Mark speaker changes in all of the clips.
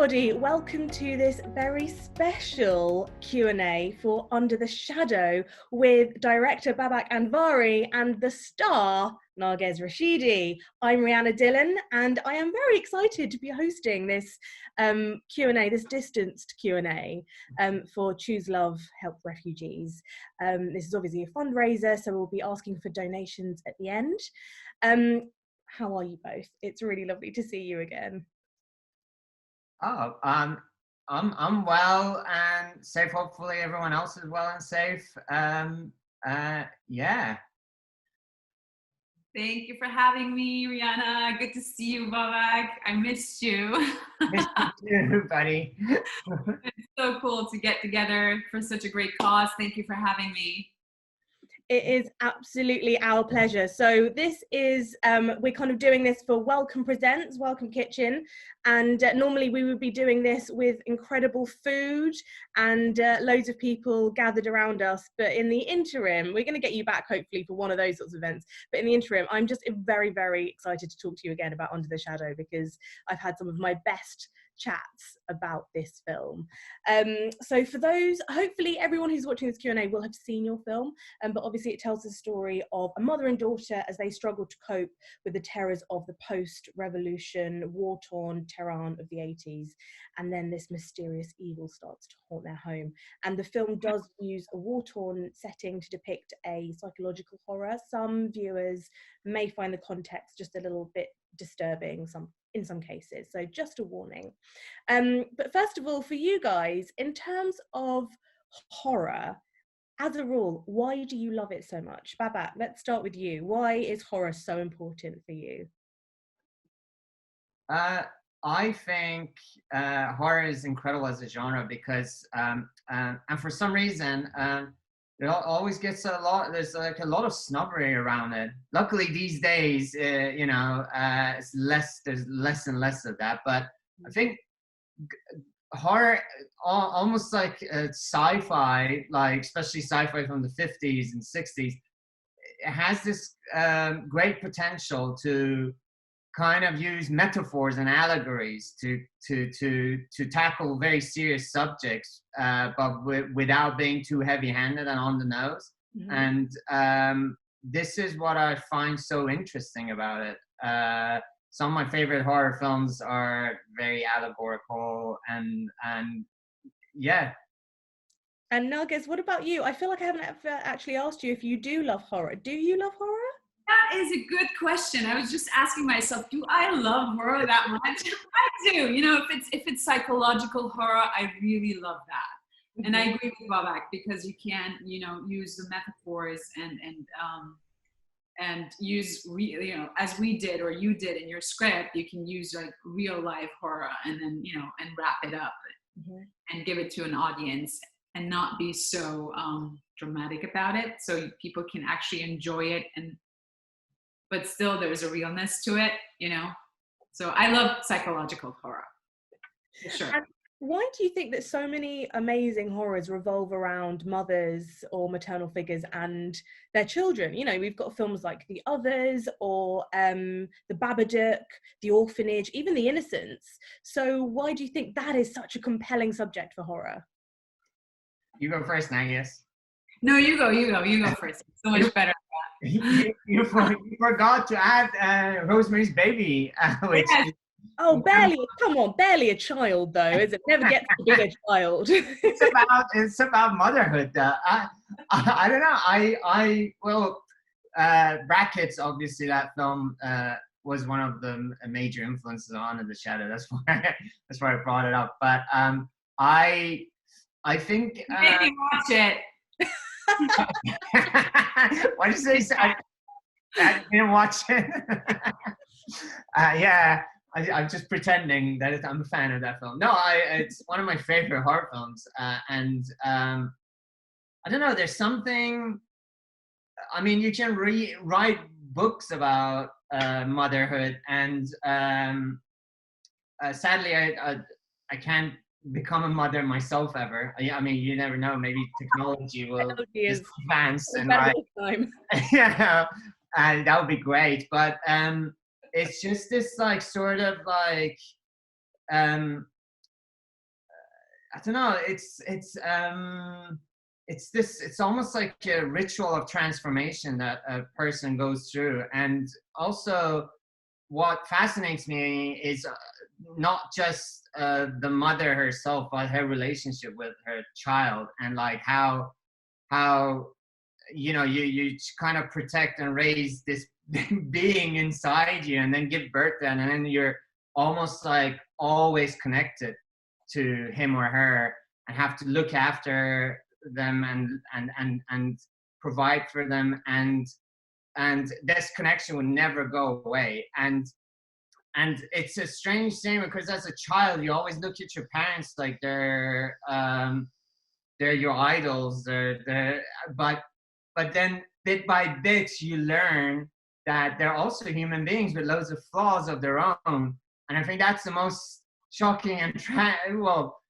Speaker 1: everybody, welcome to this very special Q&A for Under the Shadow with director Babak Anvari and the star Narges Rashidi. I'm Rhianna Dhillon and I am very excited to be hosting this Q&A, this distanced Q&A for Choose Love Help Refugees. This is obviously a fundraiser, so we'll be asking for donations at the end. How are you both? It's really lovely to see you again.
Speaker 2: Oh, I'm well and safe. Hopefully everyone else is well and safe. Yeah.
Speaker 3: Thank you for having me, Rhianna. Good to see you, Babak. I missed you.
Speaker 2: Missed you too, buddy.
Speaker 3: It's so cool to get together for such a great cause. Thank you for having me.
Speaker 1: It is absolutely our pleasure. So this is, we're kind of doing this for Welcome Presents, Welcome Kitchen. And normally we would be doing this with incredible food and loads of people gathered around us. But in the interim, we're going to get you back hopefully for one of those sorts of events. But in the interim, I'm just very, very excited to talk to you again about Under the Shadow because I've had some of my best chats about this film. So for those, hopefully everyone who's watching this Q&A will have seen your film, but obviously it tells the story of a mother and daughter as they struggle to cope with the terrors of the post-revolution, war-torn Tehran of the 80s, and then this mysterious evil starts to haunt their home. And the film does use a war-torn setting to depict a psychological horror. Some viewers may find the context just a little bit disturbing in some cases, so just a warning. But first of all, for you guys, in terms of horror, as a rule, why do you love it so much? Babak, let's start with you. Why is horror so important for you?
Speaker 2: I think horror is incredible as a genre because, and for some reason, it always gets there's like a lot of snobbery around it. Luckily these days, there's less and less of that. But I think horror, almost like sci-fi, like especially sci-fi from the 50s and 60s, it has this great potential to kind of use metaphors and allegories to tackle very serious subjects, but without being too heavy-handed and on the nose. Mm-hmm. And this is what I find so interesting about it. Some of my favorite horror films are very allegorical and yeah.
Speaker 1: And Narges, what about you? I feel like I haven't ever actually asked you if you do love horror. Do you love horror?
Speaker 3: That is a good question. I was just asking myself, do I love horror that much? I do. You know, if it's psychological horror, I really love that. Mm-hmm. And I agree with Babak because you can, use the metaphors and use as we did or you did in your script, you can use like real life horror and then and wrap it up. Mm-hmm. And give it to an audience and not be so dramatic about it, so people can actually enjoy it but still there's a realness to it, So I love psychological horror, for sure.
Speaker 1: And why do you think that so many amazing horrors revolve around mothers or maternal figures and their children? We've got films like The Others or The Babadook, The Orphanage, even The Innocents. So why do you think that is such a compelling subject for horror?
Speaker 2: You go first, Narges.
Speaker 3: No, you go first. It's so much better.
Speaker 2: You forgot to add Rosemary's Baby, which
Speaker 1: yes. Barely a child though, is it? Never gets to be a child.
Speaker 2: It's about motherhood. I don't know. Brackets, obviously that film was one of the major influences on Under the Shadow. That's why I brought it up. But I think
Speaker 3: make me watch it.
Speaker 2: Why did you say I didn't watch it? Yeah, I'm just pretending that I'm a fan of that film. No, it's one of my favorite horror films, and I don't know. There's something. I mean, you can write books about motherhood, and sadly, I can't become a mother myself ever. I mean, you never know. Maybe technology will just advance and yeah, and that would be great. But it's just this like sort of like I don't know. It's almost like a ritual of transformation that a person goes through. And also what fascinates me is not just the mother herself, but her relationship with her child, and like how you know, you kind of protect and raise this being inside you, and then give birth to, and then you're almost like always connected to him or her, and have to look after them and provide for them, and this connection would never go away. And it's a strange thing, because as a child you always look at your parents like they're your idols, but then bit by bit you learn that they're also human beings with loads of flaws of their own. And I think that's the most shocking and well,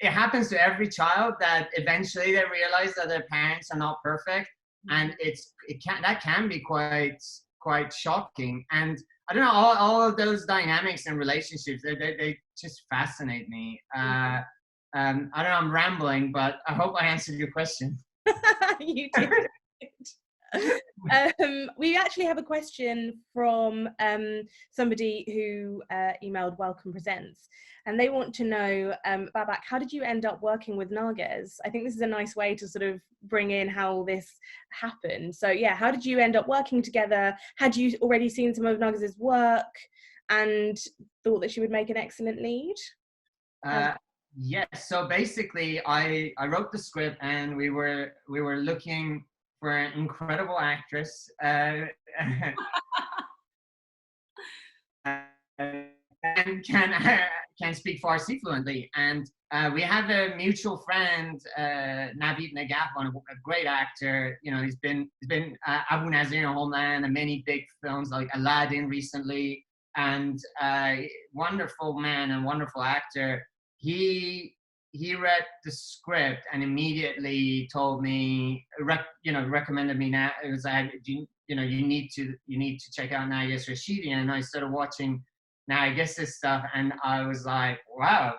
Speaker 2: it happens to every child, that eventually they realize that their parents are not perfect, and that can be quite shocking. And I don't know, all of those dynamics and relationships, they just fascinate me. I don't know, I'm rambling, but I hope I answered your question.
Speaker 1: You did. We actually have a question from somebody who emailed Welcome Presents, and they want to know, Babak, how did you end up working with Narges? I think this is a nice way to sort of bring in how this happened. So yeah, how did you end up working together? Had you already seen some of Narges's work and thought that she would make an excellent lead?
Speaker 2: Yes, so basically I wrote the script, and we were looking for an incredible actress and can speak Farsi fluently. And we have a mutual friend, Navid Nagafan, a great actor. You know, he's been Abu Nazir in Homeland and many big films like Aladdin recently, and wonderful man and wonderful actor. He read the script and immediately told me, recommended me. Now it was like, you need to check out Narges Rashidi. And I started watching Narges' stuff, and I was like, wow,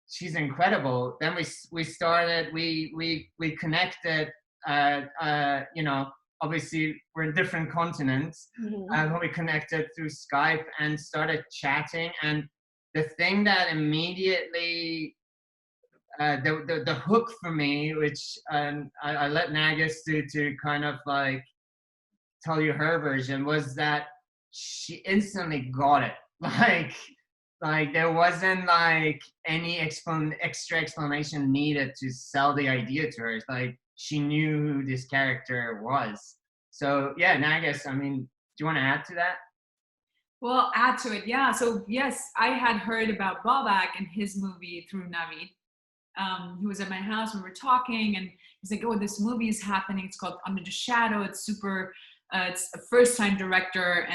Speaker 2: she's incredible. Then we started, we connected. Obviously we're in different continents. We connected through Skype and started chatting. And the thing that immediately the hook for me, which I let Narges to kind of like tell you her version, was that she instantly got it. Like there wasn't like any extra explanation needed to sell the idea to her. It's like she knew who this character was. So yeah, Narges, I mean, do you want to add to that?
Speaker 3: Well, add to it, yeah. So yes, I had heard about Babak and his movie through Navid. He was at my house when we were talking, and he's like, oh, this movie is happening. It's called Under the Shadow. It's super, it's a first-time director,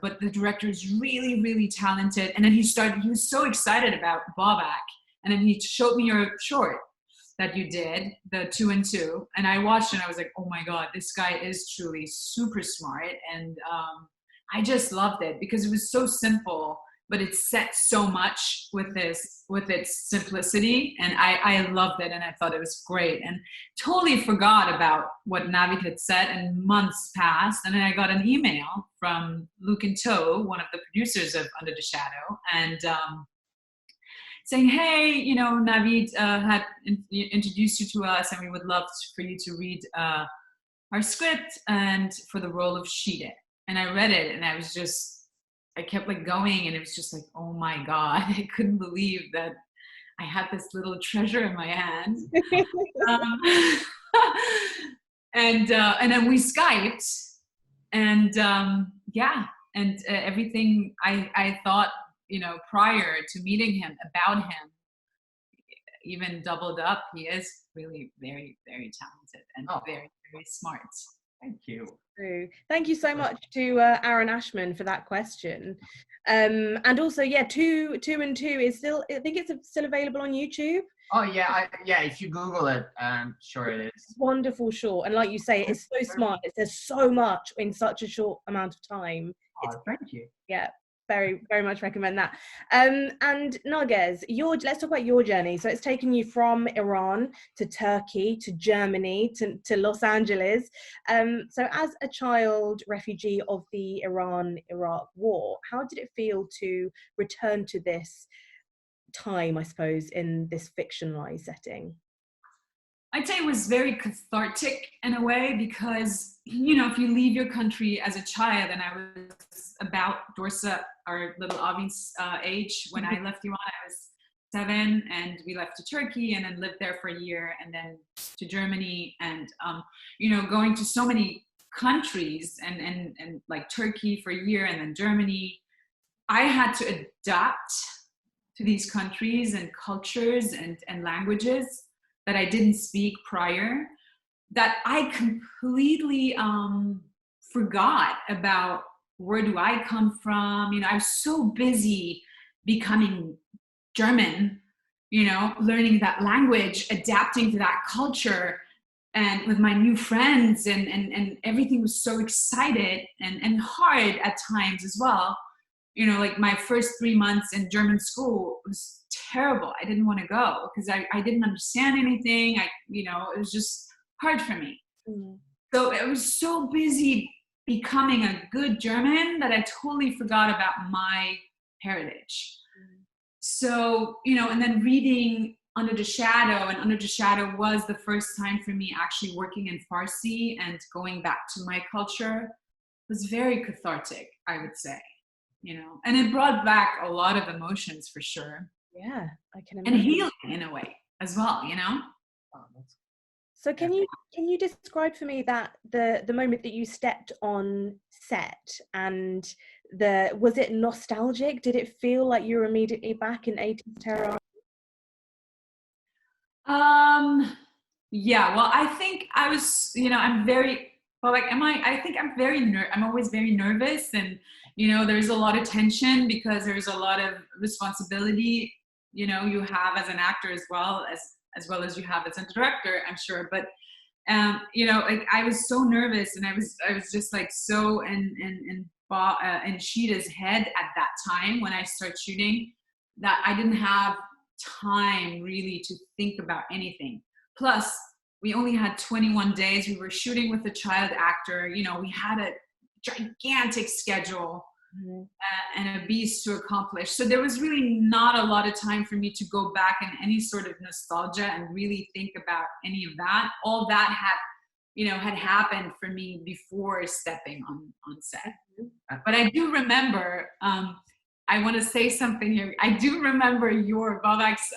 Speaker 3: but the director is really, really talented. And then he was so excited about Babak. And then he showed me your short that you did, the 2 and 2. And I watched it, and I was like, oh my God, this guy is truly super smart. And I just loved it because it was so simple, but it said so much with its simplicity. And I loved it, and I thought it was great, and totally forgot about what Navid had said, and months passed. And then I got an email from Luke and Toe, one of the producers of Under the Shadow, and saying, hey, Navid had introduced you to us, and we would love for you to read our script and for the role of Shide. And I read it, and I kept like going, and it was just like, oh my God, I couldn't believe that I had this little treasure in my hand. And then we Skyped, and everything I thought, prior to meeting him, about him, even doubled up. He is really very, very talented and very, very smart.
Speaker 2: Thank you.
Speaker 1: Thank you so much to Aaron Ashman for that question. And also, 2 and 2 is still, I think it's still available on YouTube.
Speaker 2: Oh yeah, if you Google it, sure it is.
Speaker 1: Wonderful short, and like you say, it's so smart. It says so much in such a short amount of time.
Speaker 2: Oh, thank you.
Speaker 1: Yeah, very, very much recommend that. And Narges, let's talk about your journey. So it's taken you from Iran to Turkey to Germany to Los Angeles. So as a child refugee of the Iran-Iraq war, how did it feel to return to this time, I suppose, in this fictionalized setting?
Speaker 3: I'd say it was very cathartic in a way because, you know, if you leave your country as a child, and I was about Dorsa, our little Avi's age, when I left Iran, I was 7, and we left to Turkey and then lived there for a year and then to Germany, and, you know, going to so many countries and like Turkey for a year and then Germany, I had to adapt to these countries and cultures and languages that I didn't speak prior, that I completely forgot about where do I come from. You know, I was so busy becoming German, you know, learning that language, adapting to that culture, and with my new friends, and everything was so excited and hard at times as well. You know, like my first 3 months in German school was terrible. I didn't want to go because I didn't understand anything. You know, it was just hard for me. So I was so busy becoming a good German that I totally forgot about my heritage. So, you know, and then reading Under the Shadow, and Under the Shadow was the first time for me actually working in Farsi and going back to my culture. It was very cathartic, I would say. You know, and it brought back a lot of emotions for sure.
Speaker 1: Yeah, I can imagine.
Speaker 3: And healing in a way as well, you know.
Speaker 1: So can you describe for me that the moment that you stepped on set, and was it nostalgic? Did it feel like you were immediately back in 80s Tehran?
Speaker 3: Yeah, well, I think I was, you know, I'm very, well, like, I think I'm always very nervous, and, you know, there's a lot of tension because there's a lot of responsibility, you know, you have as an actor as well as you have as a director, I'm sure. But, you know, like, I was so nervous, and I was just like so in Sheeta's head at that time when I started shooting, that I didn't have time really to think about anything. Plus, we only had 21 days. We were shooting with a child actor. You know, we had a gigantic schedule and a beast to accomplish. So there was really not a lot of time for me to go back in any sort of nostalgia and really think about any of that. All that had happened for me before stepping on set. But I do remember, I want to say something here. I do remember your Babak's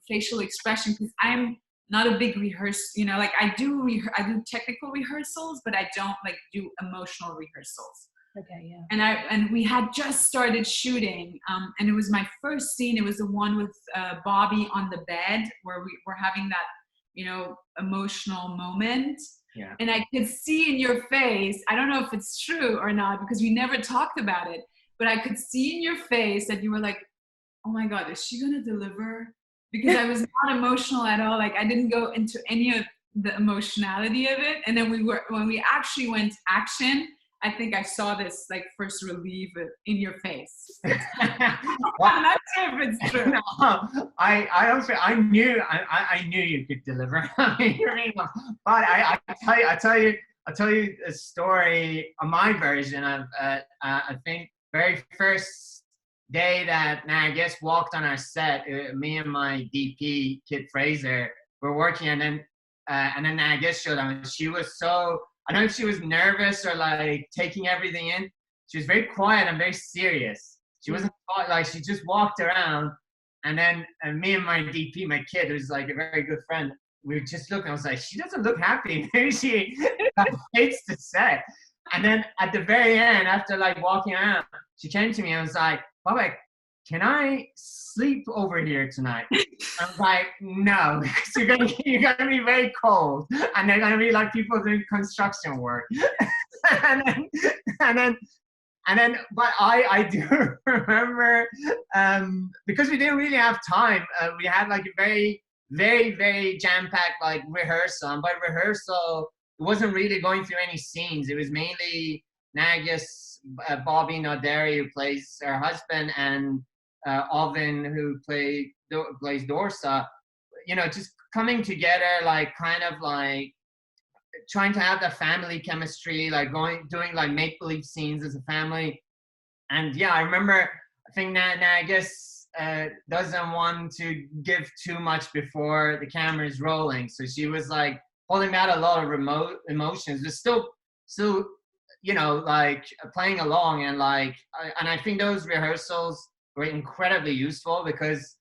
Speaker 3: facial expression, because I'm not a big you know, like I do technical rehearsals, but I don't like do emotional rehearsals.
Speaker 1: Okay, yeah.
Speaker 3: And we had just started shooting, and it was my first scene. It was the one with Bobby on the bed where we were having that, you know, emotional moment.
Speaker 2: Yeah.
Speaker 3: And I could see in your face, I don't know if it's true or not, because we never talked about it, but I could see in your face that you were like, oh my God, is she gonna deliver? Because I was not emotional at all. Like, I didn't go into any of the emotionality of it. And then when we actually went action, I think I saw this like first relief in your face. I'm not sure if it's true.
Speaker 2: No, I knew you could deliver. But I tell you a story, my version of I think very first day that Narges walked on our set. Me and my DP Kit Fraser were working, and then Narges showed up, and she was so, I don't know if she was nervous or like taking everything in. She was very quiet and very serious. She wasn't like, she just walked around, and then me and my DP, my kid, who's like a very good friend, we were just looking. I was like, she doesn't look happy. Maybe she hates the set. And then at the very end, after like walking around, she came to me and was like, Babak, can I sleep over here tonight? I was like, no, because you're gonna be very cold, and they're gonna be like people doing construction work. and then, but I do remember, because we didn't really have time. We had like a very, very, very jam-packed like rehearsal, and by rehearsal, it wasn't really going through any scenes. It was mainly Narges, Bobby Noderi, who plays her husband, and Alvin, who plays Dorsa, you know, just coming together, like kind of like trying to have the family chemistry, like doing like make-believe scenes as a family. And yeah, I remember, I think Narges doesn't want to give too much before the camera is rolling. So she was like holding back a lot of remote emotions, but still, you know, like playing along. And like, and I think those rehearsals were incredibly useful, because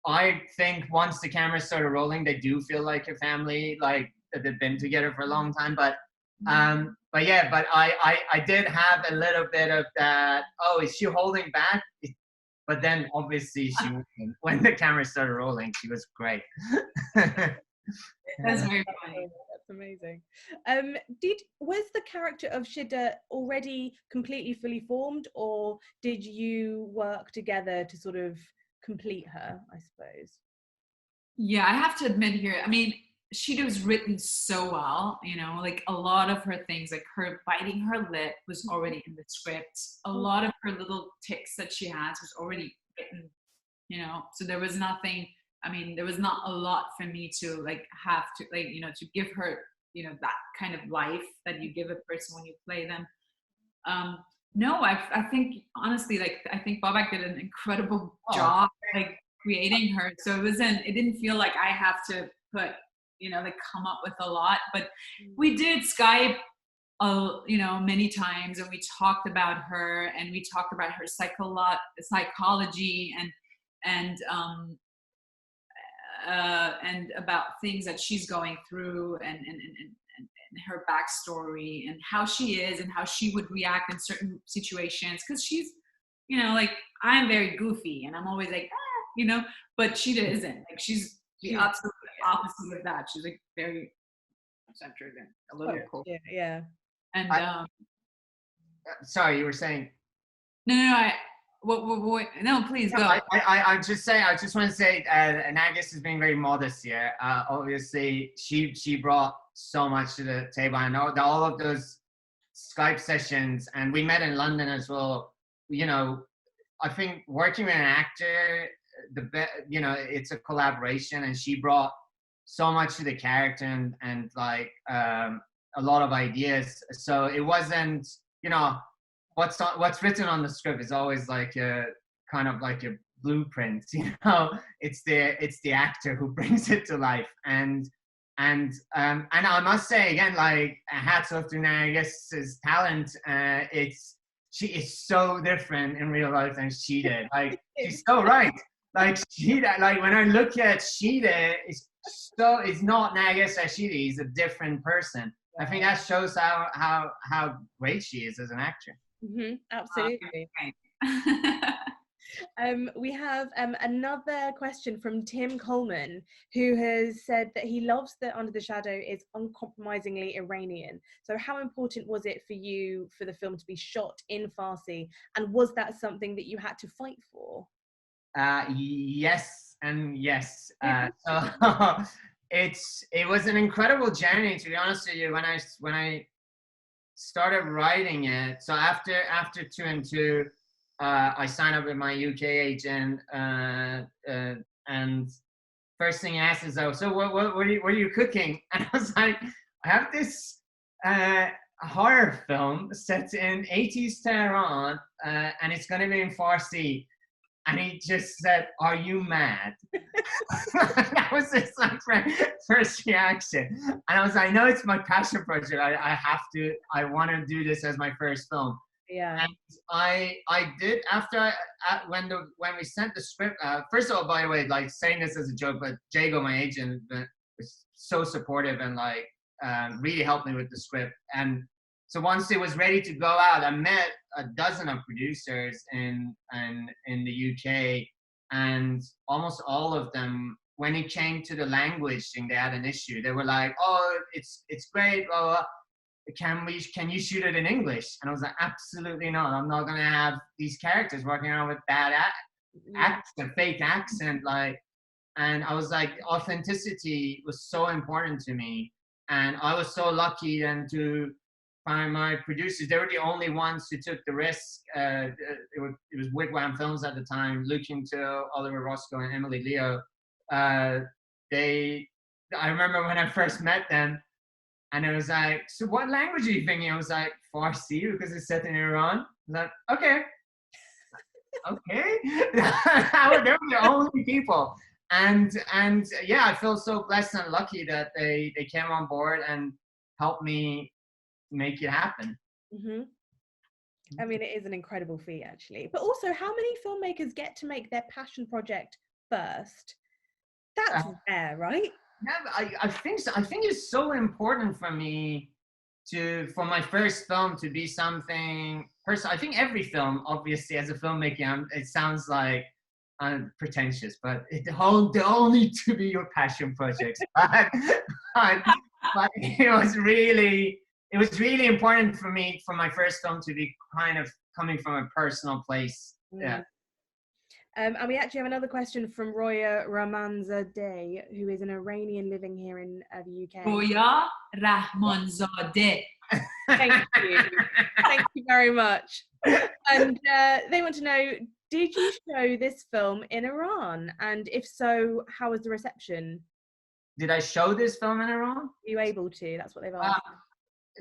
Speaker 2: I think once the camera started rolling, they do feel like a family, like that they've been together for a long time. But yeah, but I did have a little bit of that. Oh, is she holding back? But then obviously when the camera started rolling, she was great.
Speaker 3: That's very funny.
Speaker 1: That's amazing. Was the character of Shida already completely fully formed, or did you work together to sort of complete her, I suppose?
Speaker 3: Yeah, I have to admit here, I mean, Shida was written so well, you know, like a lot of her things, like her biting her lip was already in the script. A lot of her little tics that she has was already written, you know, so there was nothing, I mean, there was not a lot for me to like have to like, you know, to give her, you know, that kind of life that you give a person when you play them. No, I think honestly, like, I think Babak did an incredible job, like creating her. So it didn't feel like I have to put, you know, like come up with a lot, but we did Skype, you know, many times, and we talked about her, and we talked about her psychology and about things that she's going through, and her backstory, and how she is, and how she would react in certain situations, because she's, you know, like I'm very goofy, and I'm always like, you know, but she isn't. Like she's the absolute opposite of that. She's like very centered and a little cool.
Speaker 1: Yeah.
Speaker 3: And
Speaker 2: sorry, you were saying?
Speaker 3: No, no, please go.
Speaker 2: I just want to say, Narges is being very modest here. Obviously, she brought so much to the table. I know that all of those Skype sessions, and we met in London as well. You know, I think working with an actor, you know, it's a collaboration, and she brought so much to the character, and like a lot of ideas. So it wasn't, you know, what's written on the script is always like a kind of like a blueprint, you know. It's the actor who brings it to life. And I must say again, like, hats off to Narges' talent. She is so different in real life than she did. Like, she's so right. Like Shida, like when I look at Shida, it's not Narges Rashidi. He's a different person. I think that shows how great she is as an actor.
Speaker 1: Mm-hmm, absolutely. We have another question from Tim Coleman, who has said that he loves that Under the Shadow is uncompromisingly Iranian. So how important was it for you for the film to be shot in Farsi, and was that something that you had to fight for?
Speaker 2: Yes and yes. So it was an incredible journey, to be honest with you. When I started writing it, so after 2 and 2, I signed up with my UK agent, and first thing he asked is, "Oh, so what are you cooking?" And I was like, "I have this horror film set in 80s Tehran, and it's going to be in Farsi." And he just said, "Are you mad?" That was his like first reaction. And I was like, "No, it's my passion project. I want to do this as my first film."
Speaker 1: Yeah.
Speaker 2: And I did, after when we sent the script. First of all, by the way, like saying this as a joke, but Jago, my agent, was so supportive and like really helped me with the script. And so once it was ready to go out, I met a dozen of producers in the UK, and almost all of them, when it came to the language thing, they had an issue. They were like, "Oh, it's great, blah, blah. Can you shoot it in English?" And I was like, "Absolutely not. I'm not gonna have these characters walking around with bad accent, fake accent, like." And I was like, authenticity was so important to me, and I was so lucky then to my producers, they were the only ones who took the risk. It was Wigwam Films at the time, Luke Quinto, Oliver Roscoe, and Emily Leo. I remember when I first met them, and I was like, so what language are you thinking? I was like, Farsi, because it's set in Iran. I was like, okay. Okay. They were the only people. And yeah, I feel so blessed and lucky that they came on board and helped me make it happen.
Speaker 1: Mm-hmm. I mean, it is an incredible feat, actually. But also, how many filmmakers get to make their passion project first? That's rare, right?
Speaker 2: Yeah, I think so. I think it's so important for me for my first film to be something personal. I think every film, obviously, as a filmmaker, it sounds like pretentious, but they all need to be your passion projects. but it was really important for me for my first film to be kind of coming from a personal place. Yeah.
Speaker 1: And we actually have another question from Roya Rahmanzadeh, who is an Iranian living here in the UK.
Speaker 3: Roya Rahmanzadeh.
Speaker 1: Thank you. Thank you very much. And they want to know, did you show this film in Iran? And if so, how was the reception?
Speaker 2: Did I show this film in Iran?
Speaker 1: Were you able to? That's what they've asked.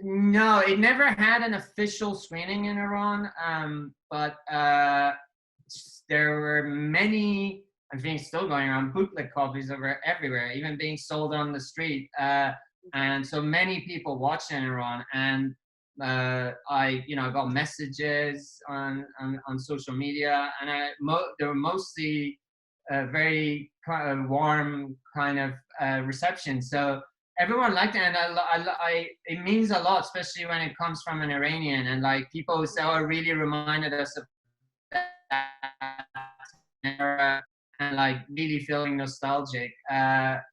Speaker 2: No, it never had an official screening in Iran, but there were many, I think still going around, bootleg copies everywhere, even being sold on the street. And so many people watched in Iran, and I got messages on social media, and they were mostly very kind of warm kind of reception. So everyone liked it, and it means a lot, especially when it comes from an Iranian, and like people who say, "Oh, it really reminded us of that era," and like really feeling nostalgic,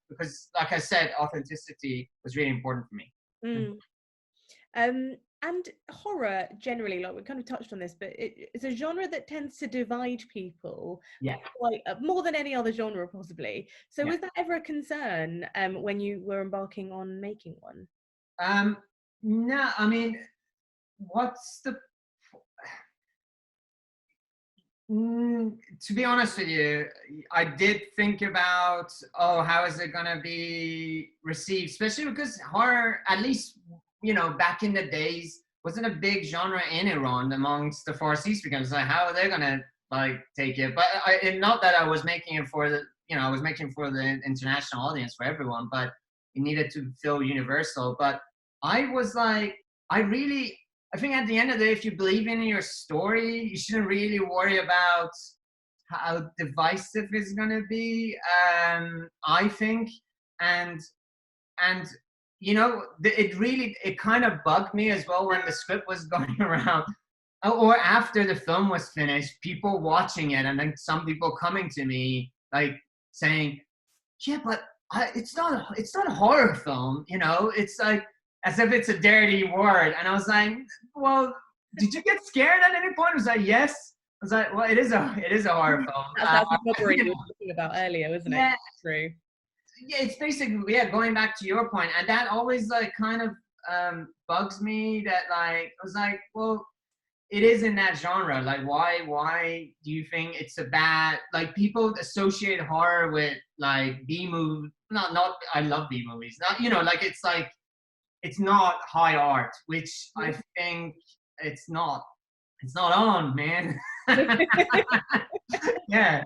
Speaker 2: because, like I said, authenticity was really important for me.
Speaker 1: And horror generally, like we kind of touched on this, but it's a genre that tends to divide people, quite more than any other genre possibly. So was that ever a concern when you were embarking on making one?
Speaker 2: No, I mean, to be honest with you, I did think about, how is it gonna be received, especially because horror, at least back in the days, wasn't a big genre in Iran amongst the Farsi speakers. Like, how are they gonna like take it? But not that I was making it for the, I was making for the international audience, for everyone, but it needed to feel universal. But I was like, I think at the end of the day, if you believe in your story, you shouldn't really worry about how divisive it's gonna be. I think, and it kind of bugged me as well when the script was going around, or after the film was finished, people watching it, and then some people coming to me like saying, "Yeah, but it's not a horror film, It's like as if it's a dirty word." And I was like, "Well, did you get scared at any point?" I was like, "Yes." I was like, "Well, it is a horror film."
Speaker 1: That's the robbery you were talking about earlier, wasn't it? True.
Speaker 2: Yeah, it's basically going back to your point, and that always like kind of bugs me. That like I was like, well, it is in that genre. Like, why do you think it's a bad? Like, people associate horror with like B movie. Not. I love B movies. Not like it's not high art, which I think it's not. It's not on, man. Yeah.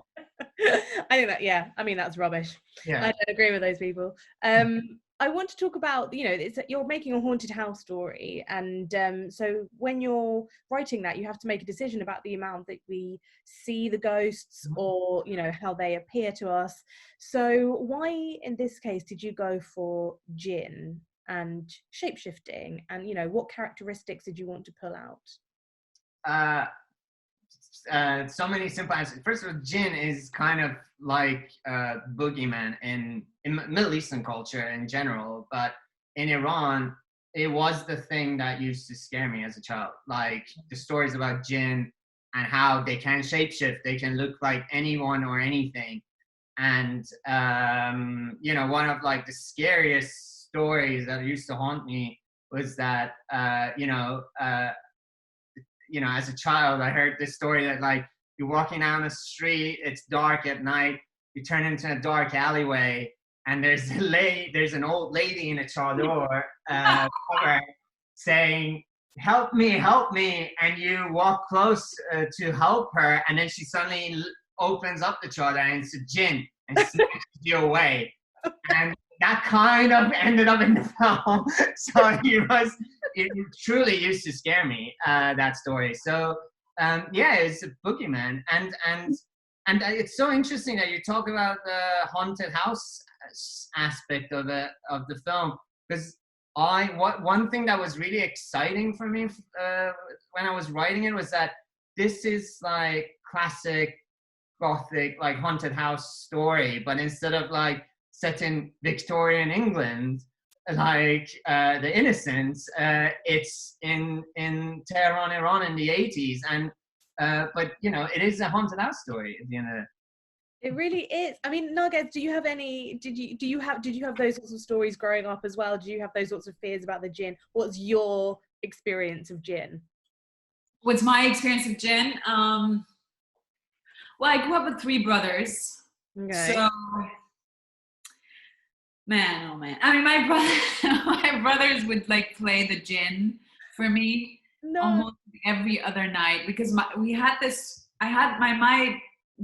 Speaker 1: I think that, I mean, that's rubbish.
Speaker 2: Yeah.
Speaker 1: I don't agree with those people. I want to talk about, you're making a haunted house story, and so when you're writing that, you have to make a decision about the amount that we see the ghosts, or how they appear to us. So why in this case did you go for jinn and shapeshifting, and what characteristics did you want to pull out?
Speaker 2: So many simple answers. First of all, jinn is kind of like boogeyman in Middle Eastern culture in general, but in Iran, it was the thing that used to scare me as a child. Like the stories about jinn and how they can shapeshift, they can look like anyone or anything. And one of like the scariest stories that used to haunt me was that as a child, I heard this story that like you're walking down the street, it's dark at night, you turn into a dark alleyway, and there's an old lady in a chador cover saying, help me, and you walk close to help her, and then she suddenly opens up the chador and it's a jinn and snatches you away. And that kind of ended up in the film. So it truly used to scare me, that story. So it's a boogeyman, and it's so interesting that you talk about the haunted house aspect of the film, because one thing that was really exciting for me when I was writing it was that this is like classic Gothic like haunted house story, but instead of like set in Victorian England, like The Innocents, it's in Tehran, Iran in the 80s, and but it is a haunted house story at the end of it.
Speaker 1: It really is. I mean, Narges, did you have those sorts of stories growing up as well? Do you have those sorts of fears about the jinn? What's your experience of jinn?
Speaker 3: What's my experience of jinn? Well, I grew up with 3 brothers.
Speaker 1: Okay.
Speaker 3: So, man, oh man. I mean, my brothers would like play the jinn for me almost every other night, because my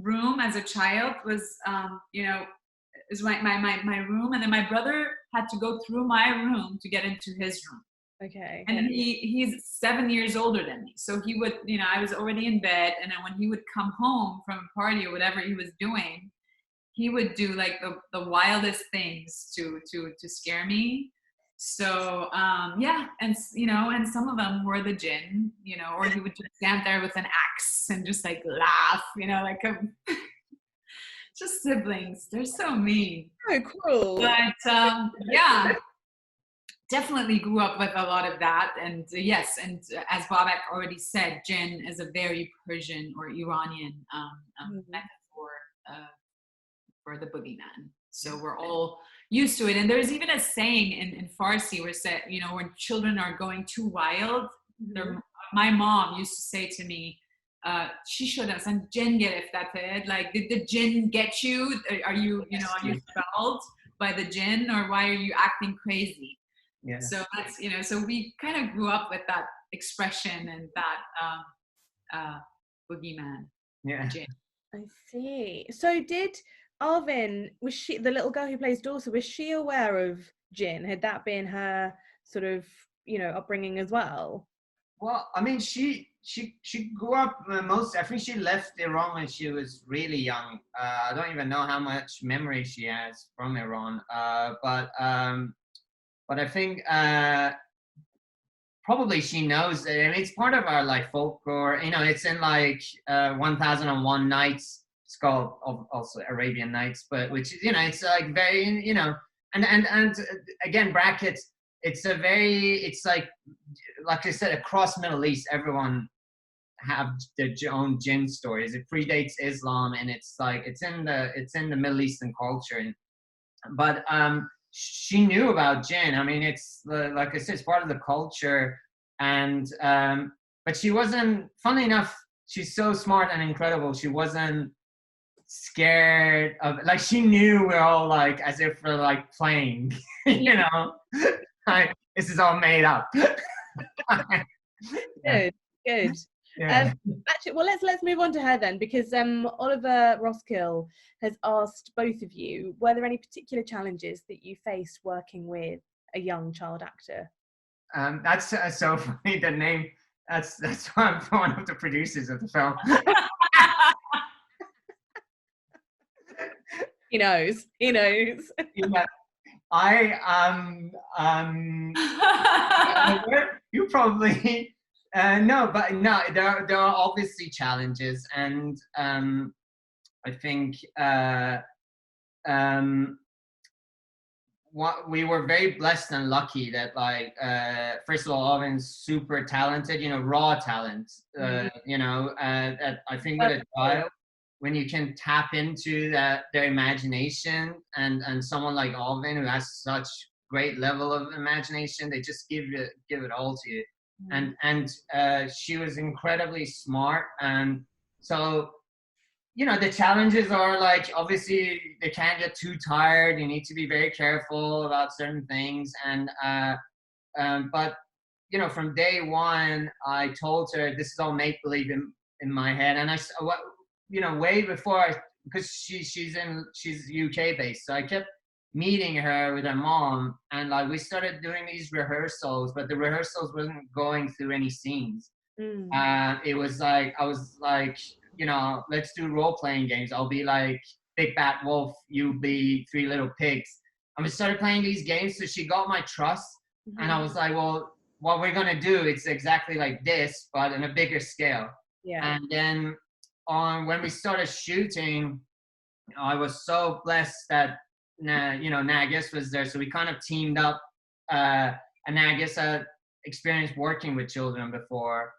Speaker 3: room as a child was, is my room, and then my brother had to go through my room to get into his room.
Speaker 1: Okay.
Speaker 3: And he's 7 years older than me, so he would, I was already in bed, and then when he would come home from a party or whatever he was doing, he would do like the wildest things to scare me. So and some of them were the jinn, or he would just stand there with an axe and just like laugh, like just siblings. They're so mean.
Speaker 1: So cruel.
Speaker 3: But definitely grew up with a lot of that. And yes, and as Babak already said, jinn is a very Persian or Iranian metaphor for the boogeyman. So we're all used to it. And there's even a saying in Farsi where said, when children are going too wild, my mom used to say to me, "Shishoda, jinn gereftate." Like, did the jinn get you? Are you spelled by the jinn, or why are you acting crazy?
Speaker 2: Yeah.
Speaker 3: So that's, so we kind of grew up with that expression and that boogeyman.
Speaker 2: Yeah.
Speaker 3: Jinn.
Speaker 1: I see. So did Arvin, was she, the little girl who plays Dorsa, was she aware of jinn? Had that been her sort of, upbringing as well?
Speaker 2: Well, I mean, she grew up I think she left Iran when she was really young. I don't even know how much memory she has from Iran. But I think probably she knows that. I mean, it's part of our like folklore. It's in like 1001 Nights. It's called also Arabian Nights, but which is, it's like very, and again, brackets. It's like I said, across Middle East, everyone have their own jinn stories. It predates Islam, and it's like it's in the Middle Eastern culture. But she knew about jinn. I mean, it's like I said, it's part of the culture. And but she wasn't. Funny enough, she's so smart and incredible. She wasn't scared of, like, she knew we're all like as if we're like playing, like this is all made up.
Speaker 1: Good.
Speaker 2: Yeah.
Speaker 1: Actually, well, let's move on to her then, because Oliver Roskill has asked both of you, were there any particular challenges that you faced working with a young child actor?
Speaker 2: That's so funny. The name. That's why I'm one of the producers of the film.
Speaker 1: He knows.
Speaker 2: Yeah. You probably no, but no, there are obviously challenges, and I think what we were very blessed and lucky that, like, first of all, Owen's super talented, raw talent, I think with a child, when you can tap into their imagination, and someone like Alvin who has such great level of imagination. They just give it all to you. And she was incredibly smart. And so, you know, the challenges are like, obviously they can't get too tired. You need to be very careful about certain things. And but you know, from day one, I told her this is all make believe in my head. And you know, way before, because she's UK based, so I kept meeting her with her mom, and like we started doing these rehearsals, but the rehearsals wasn't going through any scenes. It was like, I was like, you know, let's do role-playing games. I'll be like Big Bad Wolf, you be Three Little Pigs. And we started playing these games, so she got my trust. And I was like, well, what we're gonna do, it's exactly like this, but in a bigger scale. And then when we started shooting, I was so blessed that you know, Narges was there, so we kind of teamed up. And Narges had experience working with children before,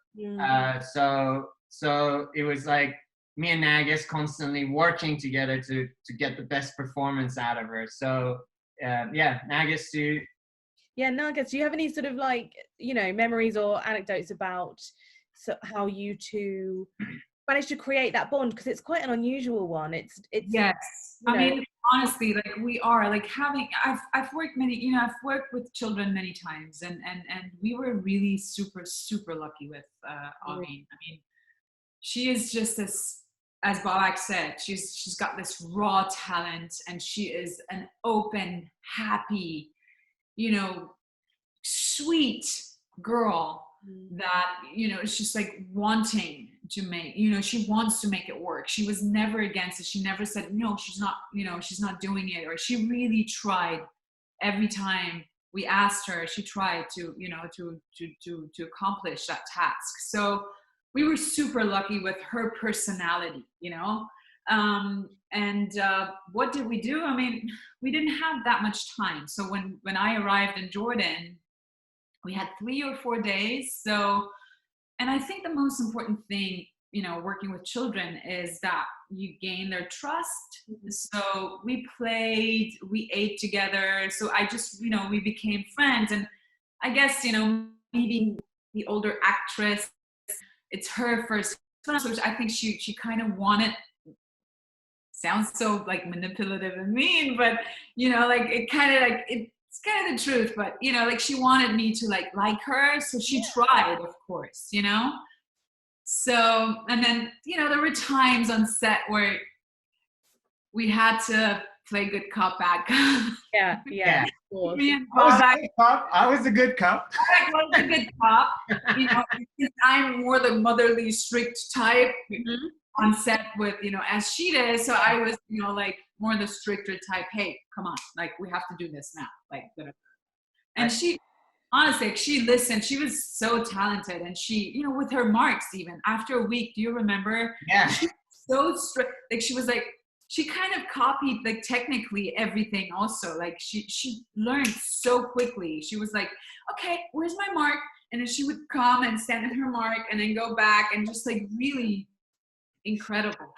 Speaker 2: so it was like me and Narges constantly working together to get the best performance out of her. So yeah, Narges,
Speaker 1: Narges, do you have any sort of like, you know, memories or anecdotes about how you two managed to create that bond? Because it's quite an unusual one. It's
Speaker 3: yes. I mean, honestly, like we are like I've worked I've worked with children many times, and we were really super lucky with Aline. I mean, she is just as Babak said, she's got this raw talent, and she is an open, happy, you know, sweet girl that, you know, it's just like wanting to make, you know, she wants to make it work. She was never against it. She never said, no, she's not, you know, she's not doing it. Or she really tried every time we asked her, she tried to, you know, to accomplish that task. So we were super lucky with her personality, you know. What did we do? I mean, we didn't have that much time. So when I arrived in Jordan, we had 3 or 4 days. So, and I think the most important thing, you know, working with children is that you gain their trust. So we played, we ate together. So I just, you know, we became friends. And I guess, you know, meeting the older actress, it's her first film, which I think she kind of wanted, sounds so like manipulative and mean, but, you know, like it kind of like, it's kind of the truth, but, you know, like she wanted me to like her. So she tried, of course, you know? So, and then, you know, there were times on set where we had to play good cop, bad cop.
Speaker 1: Yeah.
Speaker 3: Me and
Speaker 2: I was a good cop.
Speaker 3: I was a good cop. You know, I'm more the motherly, strict type on set with, you know, as she is. So I was, you know, like more the stricter type. Hey, come on, like we have to do this now, like. And she, honestly, she listened. She was so talented, and she, you know, with her marks, even after a week. Do you remember?
Speaker 2: Yeah.
Speaker 3: She was so strict. Like she was like, she kind of copied like technically everything. Also, like she learned so quickly. She was like, okay, where's my mark? And then she would come and stand at her mark, and then go back, and just like really incredible.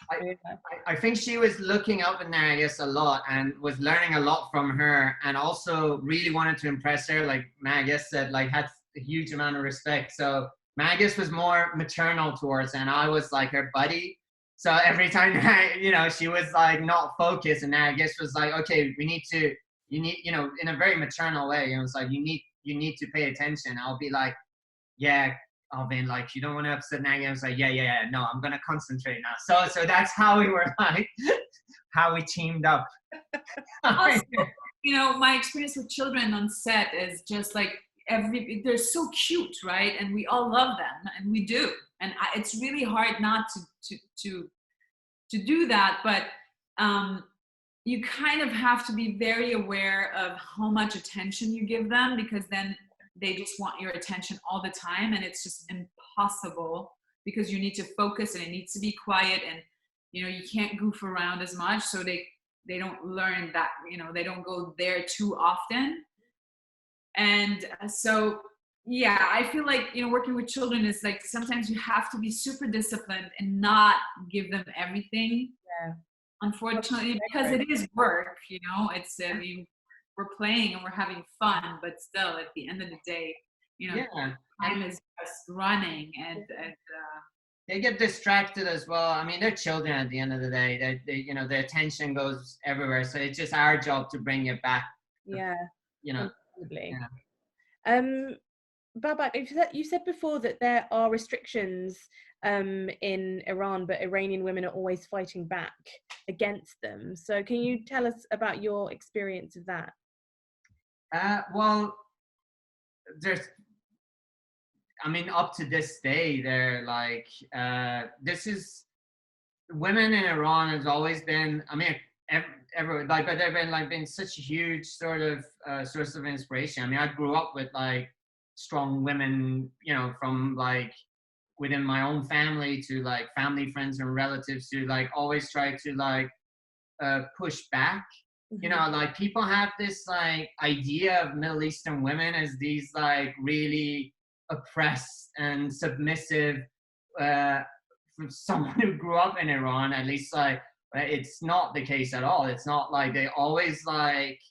Speaker 2: I think she was looking up at Narges a lot and was learning a lot from her, and also really wanted to impress her. Like Narges said, like had a huge amount of respect. So Narges was more maternal towards her, and I was like her buddy. So every time, you know, she was like not focused, and Narges was like, okay, you need, you know, in a very maternal way. And it was like, you need to pay attention. I'll be like, yeah, Alvin, like, you don't want to upset Narges. I was like, yeah, no, I'm going to concentrate now. So that's how we were like, how we teamed up.
Speaker 3: Also, you know, my experience with children on set is just like, they're so cute, right? And we all love them, and we do. And it's really hard not to do that. But you kind of have to be very aware of how much attention you give them, because then they just want your attention all the time, and it's just impossible because you need to focus, and it needs to be quiet, and you know, you can't goof around as much, so they don't learn that, you know, they don't go there too often. And so yeah, I feel like, you know, working with children is like, sometimes you have to be super disciplined and not give them everything, unfortunately, because it is work, you know. It's, I mean, we're playing and we're having fun, but still at the end of the day, time is just running, and
Speaker 2: they get distracted as well. I mean, they're children at the end of the day. They their attention goes everywhere. So it's just our job to bring it back.
Speaker 1: Yeah.
Speaker 2: Yeah.
Speaker 1: Babak, you said before that there are restrictions in Iran, but Iranian women are always fighting back against them. So can you tell us about your experience of that?
Speaker 2: Well, up to this day, they're like, women in Iran has always been, but they've been such a huge sort of source of inspiration. I mean, I grew up with like strong women, from like within my own family to like family, friends and relatives to like always try to like push back. Like people have this like idea of Middle Eastern women as these like really oppressed and submissive, from someone who grew up in Iran, at least like it's not the case at all. It's not like they always like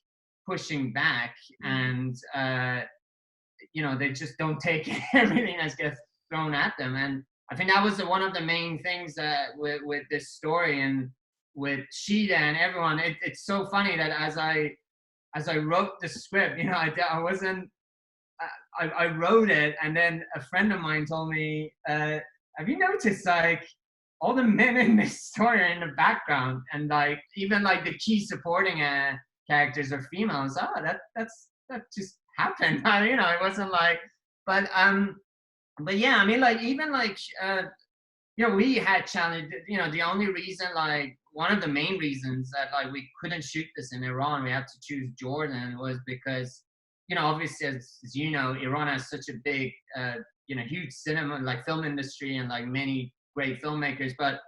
Speaker 2: pushing back, and they just don't take everything that gets thrown at them. And I think that was one of the main things that with this story and with Shida and everyone. It's so funny that as I wrote the script, I wrote it, and then a friend of mine told me, have you noticed like all the men in this story are in the background, and like even like the key supporting characters are females? That just happened. It wasn't like, but yeah, I mean, like even like we had challenged. The only reason, like one of the main reasons that like we couldn't shoot this in Iran, we had to choose Jordan, was because obviously as Iran has such a big huge cinema, like film industry, and like many great filmmakers. But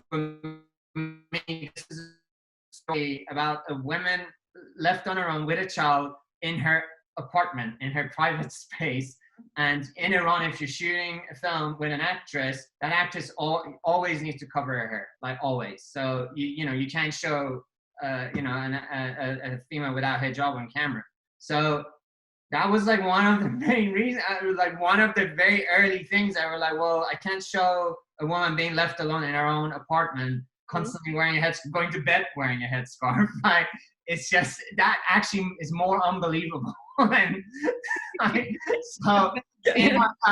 Speaker 2: for me, this is a story about a woman left on her own with a child in her apartment, in her private space. And in Iran, if you're shooting a film with an actress, that actress always needs to cover her hair, like always. So you can't show a female without hijab on camera. So that was like one of the main reasons, like one of the very early things that were like, well, I can't show a woman being left alone in her own apartment, constantly wearing going to bed wearing a headscarf. Like, it's just, that actually is more unbelievable. And so, I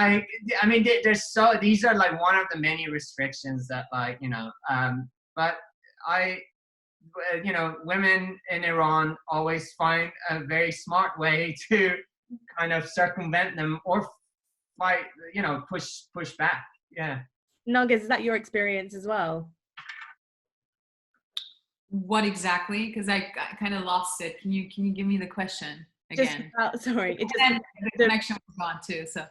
Speaker 2: mean, these are like one of the many restrictions that like, but women in Iran always find a very smart way to kind of circumvent them or fight, push back. Yeah.
Speaker 1: Narges, is that your experience as well?
Speaker 3: What exactly? Because I kind of lost it. Can you give me the question again?
Speaker 1: The
Speaker 3: connection was gone too. So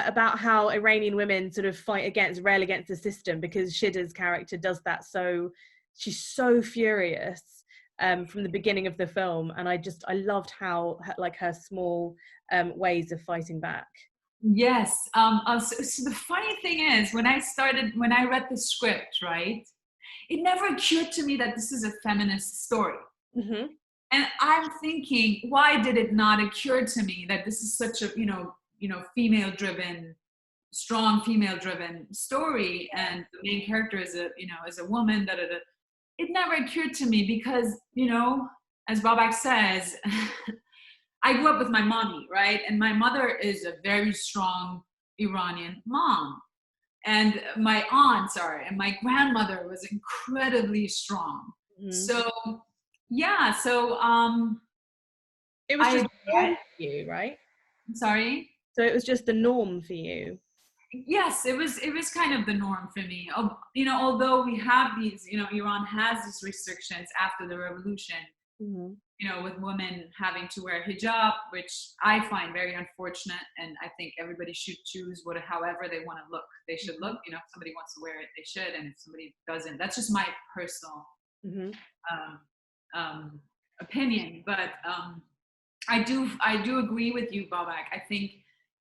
Speaker 1: about how Iranian women sort of rail against the system, because Shida's character does that. So she's so furious from the beginning of the film, and I loved how her small ways of fighting back.
Speaker 3: Yes. So the funny thing is, when I read the script, right, it never occurred to me that this is a feminist story.
Speaker 1: Mm-hmm.
Speaker 3: And I'm thinking, why did it not occur to me that this is such a female-driven, strong female-driven story, and the main character is a woman. It never occurred to me because, as Babak says, I grew up with my mommy, right? And my mother is a very strong Iranian mom. And my my grandmother was incredibly strong. Mm-hmm. So, yeah. So,
Speaker 1: it was just the norm for you, right?
Speaker 3: I'm sorry?
Speaker 1: So it was just the norm for you?
Speaker 3: Yes, it was kind of the norm for me. Although we have these, Iran has these restrictions after the revolution,
Speaker 1: mm-hmm.
Speaker 3: With women having to wear hijab, which I find very unfortunate. And I think everybody should choose however they want to look. They should look, if somebody wants to wear it, they should. And if somebody doesn't, that's just my personal
Speaker 1: mm-hmm.
Speaker 3: Opinion. But I do agree with you, Babak. I think,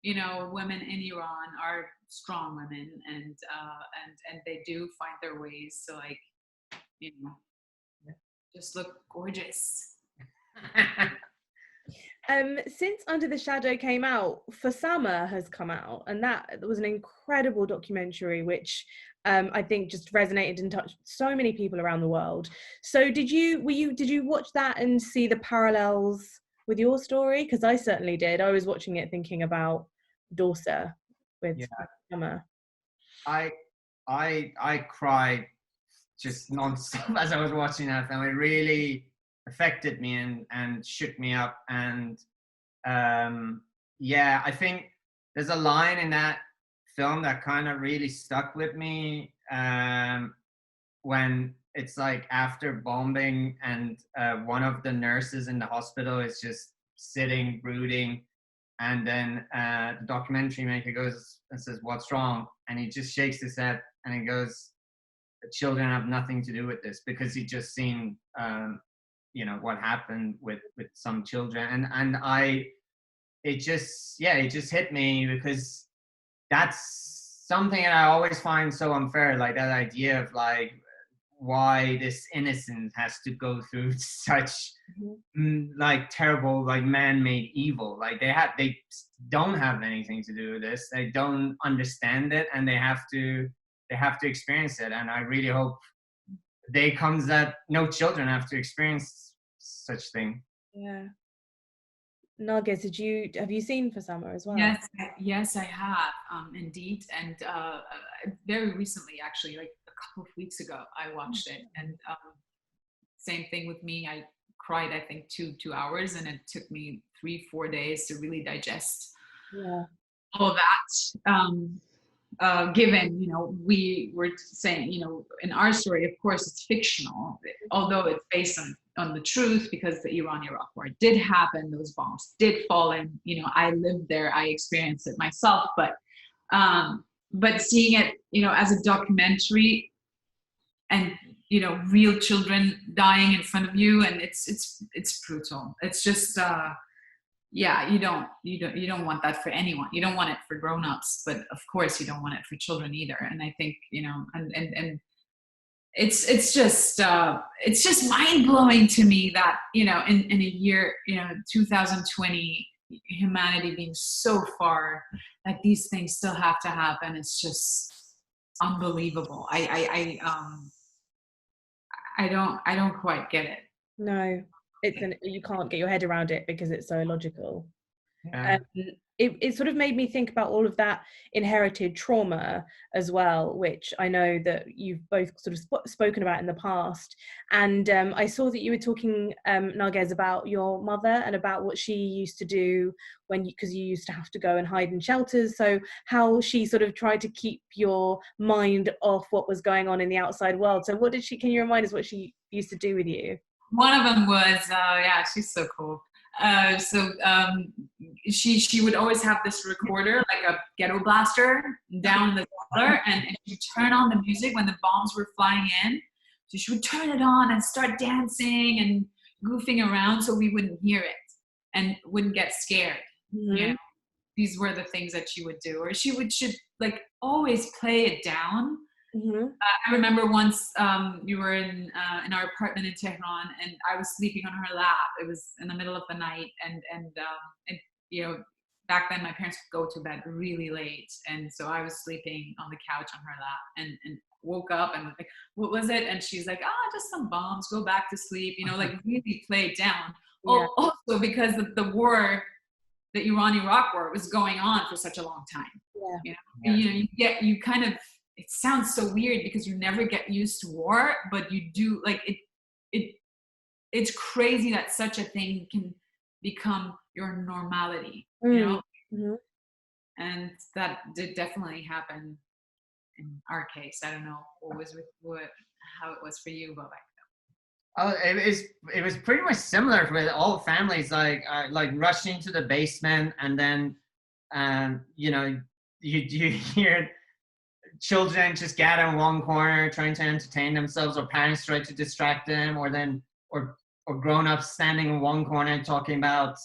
Speaker 3: women in Iran are strong women, and they do find their ways to, like, just look gorgeous.
Speaker 1: Since Under the Shadow came out, For Summer has come out, and that was an incredible documentary which I think just resonated and touched so many people around the world. So did you watch that and see the parallels with your story? Because I certainly did. I was watching it thinking about Dorsa with Summer.
Speaker 2: I cried just non-stop as I was watching that film. It really affected me and shook me up. And I think there's a line in that film that kind of really stuck with me, when it's like after bombing and one of the nurses in the hospital is just sitting brooding, and then the documentary maker goes and says, "What's wrong?" And he just shakes his head and he goes, "The children have nothing to do with this," because he just seen what happened with some children. And it just hit me, because that's something that I always find so unfair, like that idea of like why this innocent has to go through such like terrible, like man-made evil. Like they don't have anything to do with this, they don't understand it, and they have to experience it. And I really hope the day comes that no children have to experience such thing.
Speaker 1: Narges, have you seen For Summer as well?
Speaker 3: Yes, I have, indeed. And very recently, actually, like a couple of weeks ago, I watched it. And same thing with me. I cried, I think, two hours, and it took me 3-4 days to really digest all of that. Given, we were saying, in our story, of course, it's fictional, although it's based on the truth, because the Iran-Iraq war did happen, those bombs did fall, and I lived there, I experienced it myself. But seeing it, as a documentary, and real children dying in front of you, and it's brutal. It's just you don't want that for anyone. You don't want it for grown-ups, but of course you don't want it for children either. And I think and it's just mind-blowing to me that in a year 2020, humanity being so far, that these things still have to happen. It's just unbelievable. I don't quite get it.
Speaker 1: No, you can't get your head around it because it's so illogical. It sort of made me think about all of that inherited trauma as well, which I know that you've both sort of spoken about in the past. And I saw that you were talking, Narges, about your mother and about what she used to do because you used to have to go and hide in shelters. So how she sort of tried to keep your mind off what was going on in the outside world. So can you remind us what she used to do with you?
Speaker 3: One of them was, she's so cool. She would always have this recorder, like a ghetto blaster, down in the cellar, and she'd turn on the music when the bombs were flying in. So she would turn it on and start dancing and goofing around so we wouldn't hear it and wouldn't get scared. These were the things that she would do. Or she should like always play it down. I remember once we were in our apartment in Tehran, and I was sleeping on her lap. It was in the middle of the night, and back then my parents would go to bed really late, and so I was sleeping on the couch on her lap, and woke up and was like, "What was it?" And she's like, just some bombs. Go back to sleep. Like really play it down. Yeah. Also because the war, the Iran-Iraq war, was going on for such a long time. You kind of. It sounds so weird because you never get used to war, but you do. Like it's crazy that such a thing can become your normality, and that did definitely happen in our case. I don't know how it was for you, Babak.
Speaker 2: It was pretty much similar with all families, like rushing to the basement, and then you hear children just gather in one corner trying to entertain themselves, or parents try to distract them, or grown-ups standing in one corner talking about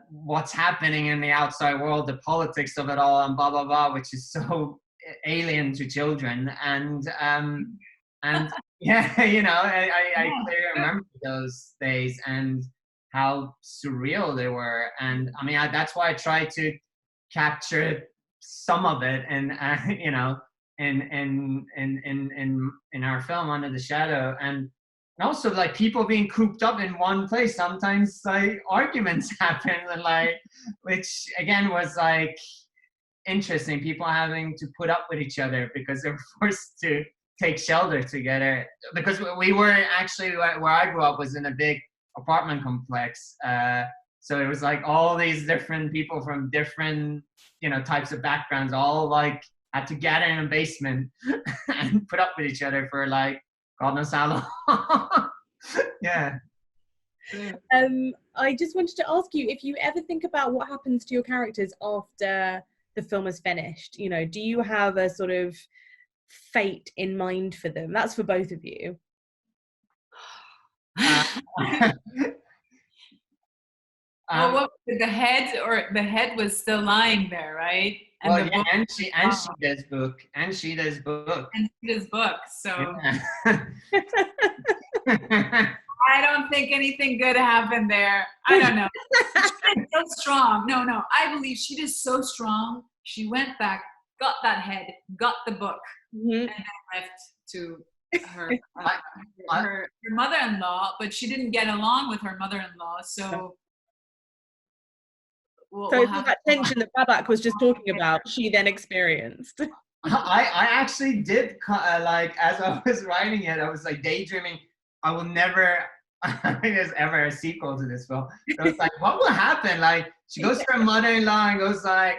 Speaker 2: what's happening in the outside world, the politics of it all, and blah blah blah, which is so alien to children. And And yeah, you know, I clearly remember those days and how surreal they were. And I mean, that's why I try to capture some of it, and you know, in our film Under the Shadow, and also like people being cooped up in one place. Sometimes like arguments happen, and like, which again was like interesting. People having to put up with each other because they're forced to take shelter together. Because we were actually, where I grew up was in a big apartment complex. So it was like all these different people from different, you know, types of backgrounds, all like had to gather in a basement and put up with each other for like God knows how long. Yeah.
Speaker 1: I just wanted to ask you if you ever think about what happens to your characters after the film is finished. You know, do you have a sort of fate in mind for them? That's for both of you.
Speaker 3: Well, what, the head was still lying there, right? And
Speaker 2: well,
Speaker 3: the
Speaker 2: yeah,
Speaker 3: book,
Speaker 2: and she does book, and she does book.
Speaker 3: and Sheeta's book. So
Speaker 2: Yeah.
Speaker 3: I don't think anything good happened there. I don't know. Sheeta's so strong. No, I believe Sheeta's so strong. She went back, got that head, got the book, and then left to her her mother-in-law. But she didn't get along with her mother-in-law, so.
Speaker 1: So that tension that Babak was just talking about, she then experienced.
Speaker 2: I actually did, like, as I was writing it, I was like daydreaming, I will never, I think there's ever a sequel to this film. So it's like, what will happen? Like, she goes to her mother-in-law and goes like,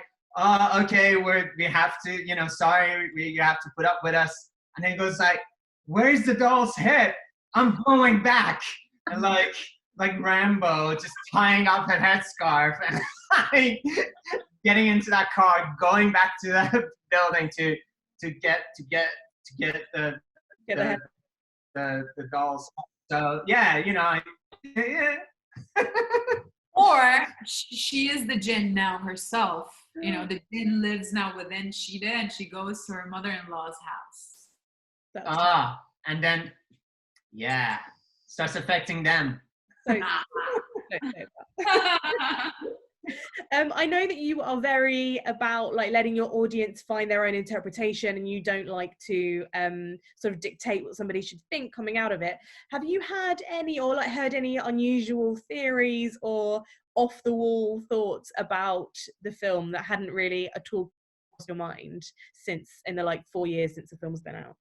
Speaker 2: okay, we have to, you know, sorry, you have to put up with us. And then goes like, where's the doll's head? I'm going back. And like Rambo, just tying up her headscarf and like, getting into that car, going back to the building to get the dolls. So yeah, you know, yeah.
Speaker 3: Or she is the jinn now herself. You know, the jinn lives now within Sheeta, and she goes to her mother-in-law's house.
Speaker 2: And then yeah, starts affecting them.
Speaker 1: I know that you are very about like letting your audience find their own interpretation, and you don't like to sort of dictate what somebody should think coming out of it. Have you had any, or like heard any unusual theories or off the wall thoughts about the film that hadn't really at all crossed your mind since, in the like 4 years since the film's been out?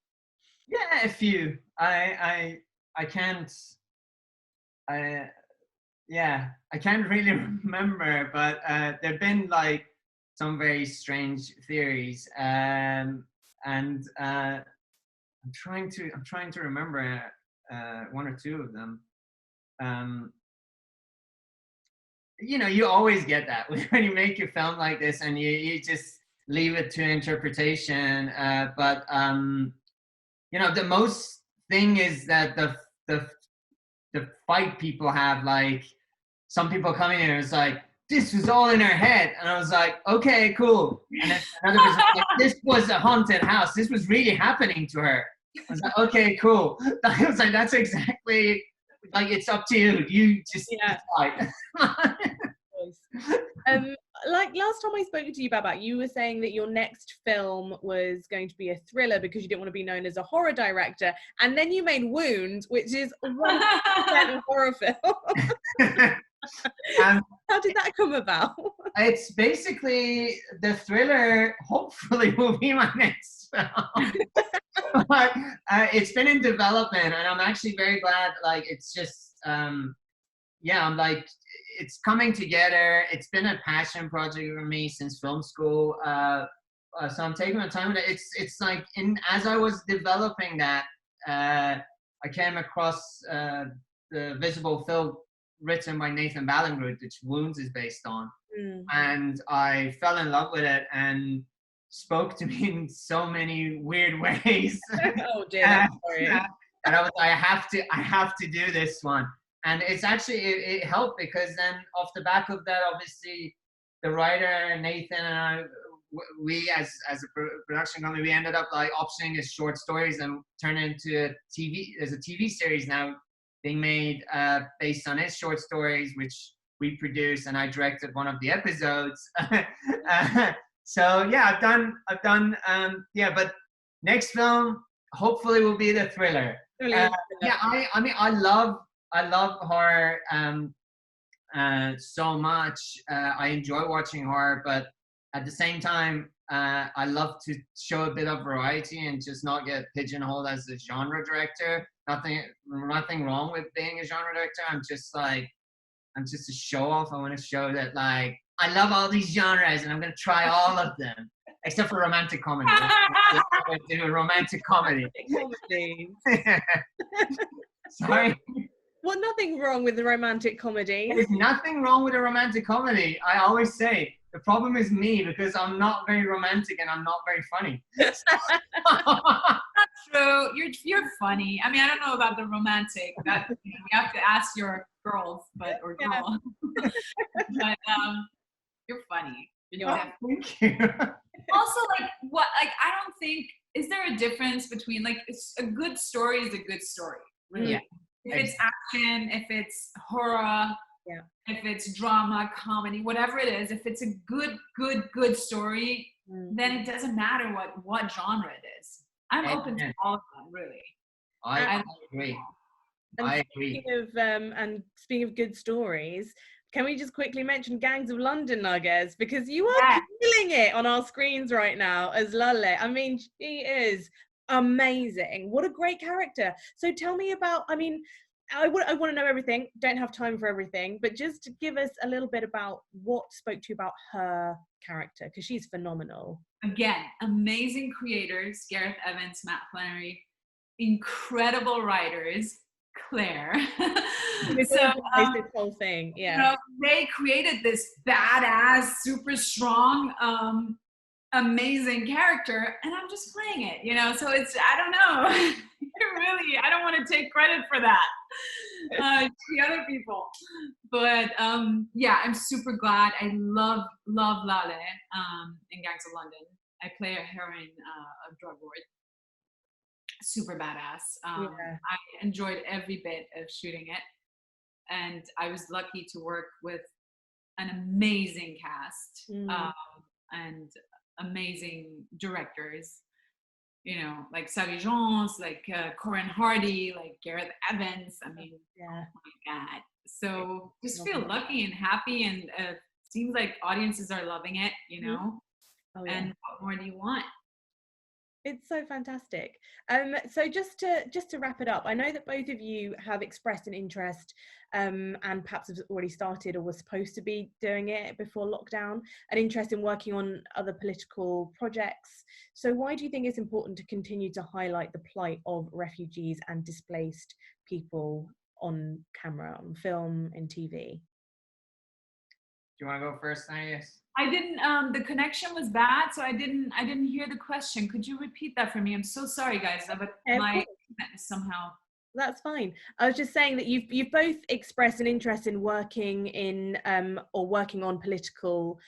Speaker 2: Yeah, a few. I can't. I can't really remember, but there've been like some very strange theories, and I'm trying to remember one or two of them. You know, you always get that when you make a film like this, and you just leave it to interpretation. But you know, the most thing is that the fight people have, like, some people coming in and it's like, this was all in her head, and I was like, okay, cool. And then another person was like, this was a haunted house, this was really happening to her. I was like, okay, cool. I was like, that's exactly, like, it's up to you, you just decide.
Speaker 1: Like last time I spoke to you, Babak, you were saying that your next film was going to be a thriller because you didn't want to be known as a horror director, and then you made Wound, which is 100% a horror film. How did that come about?
Speaker 2: It's basically, the thriller hopefully will be my next film. But it's been in development, and I'm actually very glad. Like, it's just yeah, I'm like, it's coming together. It's been a passion project for me since film school. So I'm taking my time with it. It's like, as I was developing that, I came across the Visible Film written by Nathan Ballingrud, which Wounds is based on. And I fell in love with it and spoke to me in so many weird ways.
Speaker 1: Oh dear, sorry.
Speaker 2: And I was like, I have to do this one. And it's actually, it helped, because then off the back of that, obviously, the writer Nathan and I, we as a production company, we ended up like optioning his short stories and turn it into a TV series now being made based on his short stories, which we produced, and I directed one of the episodes. So yeah, I've done but next film hopefully will be the thriller. Yeah, I mean I love horror so much. I enjoy watching horror, but at the same time, I love to show a bit of variety and just not get pigeonholed as a genre director. Nothing wrong with being a genre director. I'm just a show off. I want to show that like I love all these genres and I'm going to try all of them, except for romantic comedy. I'm going to do a romantic comedy. Sorry.
Speaker 1: Well, nothing wrong with the romantic comedy.
Speaker 2: There's nothing wrong with a romantic comedy. I always say the problem is me because I'm not very romantic and I'm not very funny.
Speaker 3: That's true. You're funny. I mean, I don't know about the romantic. That you have to ask your girls, or girl. But you're funny.
Speaker 2: Thank you.
Speaker 3: Also, I don't think, is there a difference between a good story is a good story, really?
Speaker 1: Yeah.
Speaker 3: If it's action, if it's horror, if it's drama, comedy, whatever it is, if it's a good story, then it doesn't matter what genre it is. I'm open to all of them, really.
Speaker 2: I agree. I agree.
Speaker 1: Speaking of good stories, can we just quickly mention Gangs of London, Narges? Because you are killing it on our screens right now as Lale. I mean, she is amazing. What a great character. So tell me about, I mean, I want to know everything. Don't have time for everything, but just give us a little bit about what spoke to you about her character, because she's phenomenal. Again,
Speaker 3: amazing creators, Gareth Evans, Matt Flannery, incredible writers, Claire.
Speaker 1: This whole thing,
Speaker 3: they created this badass, super strong, amazing character, and I'm just playing it, so it's, I don't know. I don't want to take credit for that. The other people, but I'm super glad. I love Lale in Gangs of London. I play a heroin drug lord, super badass. I enjoyed every bit of shooting it, and I was lucky to work with an amazing cast and amazing directors, like Sally Jones, like Corinne Hardy, like Gareth Evans. I mean, oh my God. So just feel lucky and happy, and seems like audiences are loving it, and what more do you want?
Speaker 1: It's so fantastic. So just to wrap it up, I know that both of you have expressed an interest and perhaps have already started or were supposed to be doing it before lockdown, an interest in working on other political projects. So why do you think it's important to continue to highlight the plight of refugees and displaced people on camera, on film, and TV?
Speaker 2: Do you want to go first, Narges?
Speaker 3: I didn't. The connection was bad, so I didn't hear the question. Could you repeat that for me? I'm so sorry, guys, but my somehow.
Speaker 1: That's fine. I was just saying that you've both expressed an interest in working in or working on political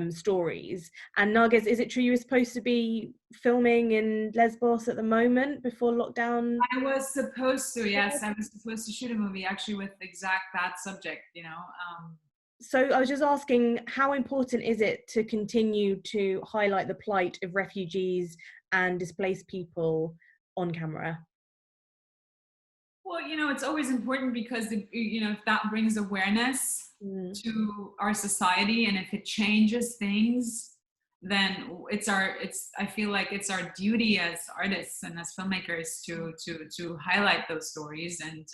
Speaker 1: stories. And Narges, is it true you were supposed to be filming in Lesbos at the moment before lockdown?
Speaker 3: I was supposed to. Yes, I was supposed to shoot a movie actually with that subject.
Speaker 1: So I was just asking, how important is it to continue to highlight the plight of refugees and displaced people on camera?
Speaker 3: Well, it's always important because, if that brings awareness to our society, and if it changes things, then I feel like it's our duty as artists and as filmmakers to highlight those stories, and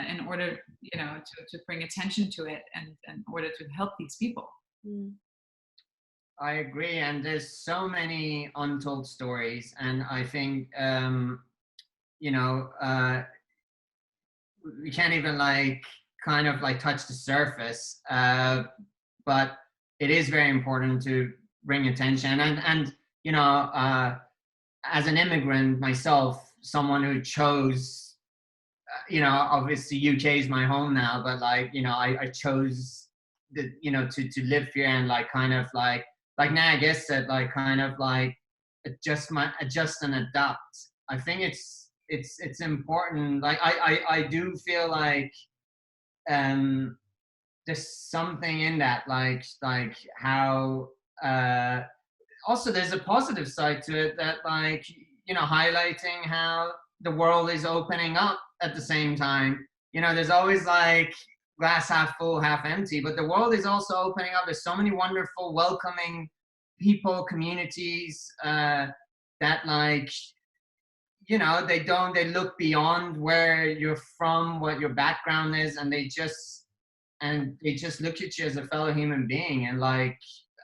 Speaker 3: in order, to bring attention to it, and in order to help these people.
Speaker 2: I agree, and there's so many untold stories, and I think we can't even touch the surface, but it is very important to bring attention, and as an immigrant myself, someone who chose, obviously UK is my home now, but I chose to live here and like Narges said, like kind of like adjust and adapt. I think it's important. Like I do feel like there's something in that, like how also there's a positive side to it, that like, you know, highlighting how the world is opening up at the same time. You know, there's always like glass half full, half empty, but the world is also opening up. There's so many wonderful, welcoming people, communities that, like, you know, they look beyond where you're from, what your background is, and they just look at you as a fellow human being. And like,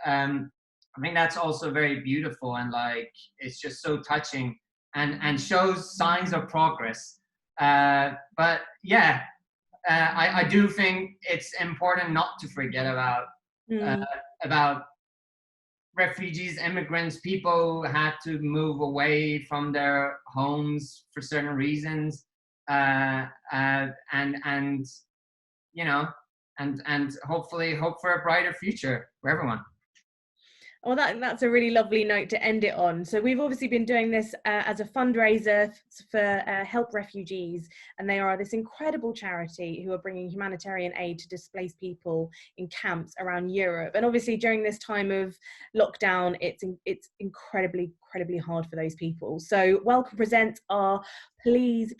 Speaker 2: I think that's also very beautiful, and like, it's just so touching and shows signs of progress. But yeah, I do think it's important not to forget about refugees, immigrants, people who had to move away from their homes for certain reasons, and you know, and hopefully hope for a brighter future for everyone.
Speaker 1: Well, that's a really lovely note to end it on. So we've obviously been doing this as a fundraiser for Help Refugees, and they are this incredible charity who are bringing humanitarian aid to displaced people in camps around Europe. And obviously during this time of lockdown, it's incredibly hard for those people. So Welcome Presents are please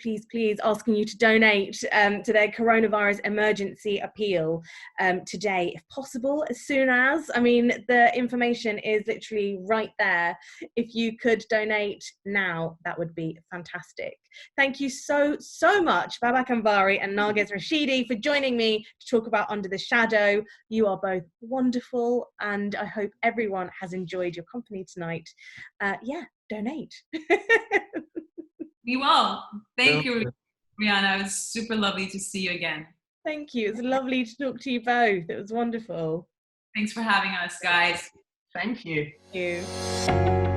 Speaker 1: asking you to donate to their coronavirus emergency appeal today, if possible, as soon as. I mean, the information is literally right there. If you could donate now, that would be fantastic. Thank you so much, Babak Anvari and Narges Rashidi, for joining me to talk about Under the Shadow. You are both wonderful, and I hope everyone has enjoyed your company tonight. Yeah, donate.
Speaker 3: We will. Thank you, Rhianna. It was super lovely to see you again.
Speaker 1: Thank you. It's lovely to talk to you both. It was wonderful.
Speaker 3: Thanks for having us, guys.
Speaker 2: Thank you.
Speaker 1: Thank you.